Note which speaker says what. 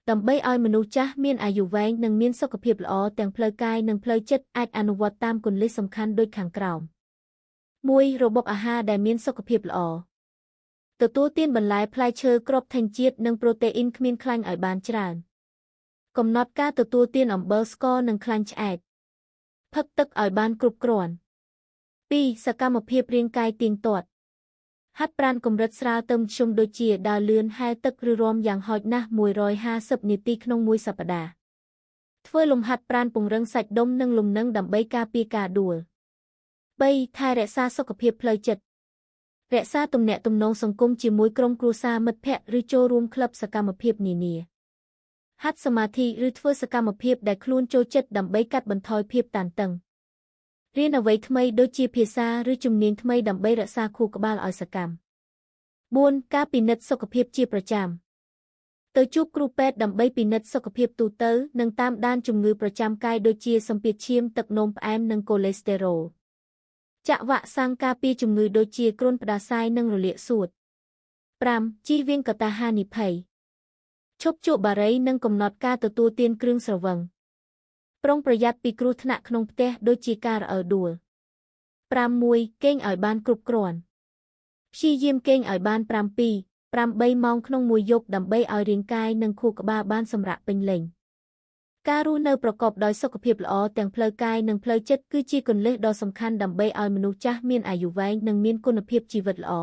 Speaker 1: ដើម្បីឲ្យមនុស្សចាស់មានអាយុវែងនិងមានសុខភាពល្អទាំងផ្លូវកាយនិងផ្លូវចិត្តអាចអនុវត្តតាមគន្លឹះសំខាន់ដូចខាងក្រោម 1. របបអាហារដែលមានសុខភាពល្អទទួលទានបន្លែផ្លែឈើគ្រាប់ធញ្ញជាតិនិងប្រូតេអ៊ីនគ្មានខ្លាញ់ឲ្យបានច្រើនកំណត់ការទទួលទានអំបិលស្ករនិងខ្លាញ់ឆ្អែតផឹកទឹកឲ្យបានគ្រប់គ្រាន់ 2. សកម្មភាពរាងកាយទៀងទាត់ហាត់ប្រាណកម្រិតស្រាលទៅមធ្យមដូចជាដើរលឿនហែលទឹកឬរាំយ៉ាងហោចណាស់150នាទីក្នុងមួយសប្តាហ៍ធ្វើលំហាត់ប្រាណពង្រឹងសាច់ដុំនិងលំនឹងដើម្បីការពារការដួល 3. ថែរក្សាសុខភាពផ្លូវចិត្តរក្សាទំនាក់ទំនងសង្គមជាមួយក្រុមគ្រួសារមិត្តភ័ក្តិឬចូលរួមក្លឹបសកម្មភាពនានាហាត់សមាធិឬធ្វើសកម្មភាពដែលខ្លួនចូលចិត្តដើម្បីកាត់បន្ថយភាពតានតឹងរៀនអ្វីថ្មីដូចជាភាសាឬជំនាញថ្មីដើម្បីរក្សាខួរក្បាលឲ្យសកម្ម 4. ការពិនិត្យសុខភាពជាប្រចាំទៅជួបគ្រូពេទ្យដើម្បីពិនិត្យសុខភាពទូទៅនិងតាមដានជំងឺប្រចាំកាយដូចជាសម្ពាធឈាមទឹកនោមផ្អែមនិងកូលេស្តេរ៉ុលចាក់វ៉ាក់សាំងការពារជំងឺដូចជាគ្រុនផ្ដាសាយនិងរលាកសួត 5. ជៀសវាងកត្តាហានិភ័យឈប់ជក់បារីនិងកំណត់ការទទួលទានគ្រឿងស្រវឹងប្រុងប្រយ័ត្នពីគ្រោះថ្នាក់ក្នុងផ្ទះដូចជាការរអិលដួល 5. គេងឲ្យបានគ្រប់គ្រាន់ព្យាយាមគេងឲ្យបាន7-8 ម៉ោងក្នុងមួយយប់ដើម្បីឲ្យរាងកាយនិងខួរក្បាលបានសម្រាកពេញលេញការរស់នៅប្រកបដោយសុខភាពល្អទាំងផ្លូវកាយនិងផ្លូវចិត្តគឺជាគន្លឹះដ៏សំខាន់ដើម្បីឲ្យមនុស្សចាស់មានអាយុវែងនិងមានគុណភាពជីវិតល្អ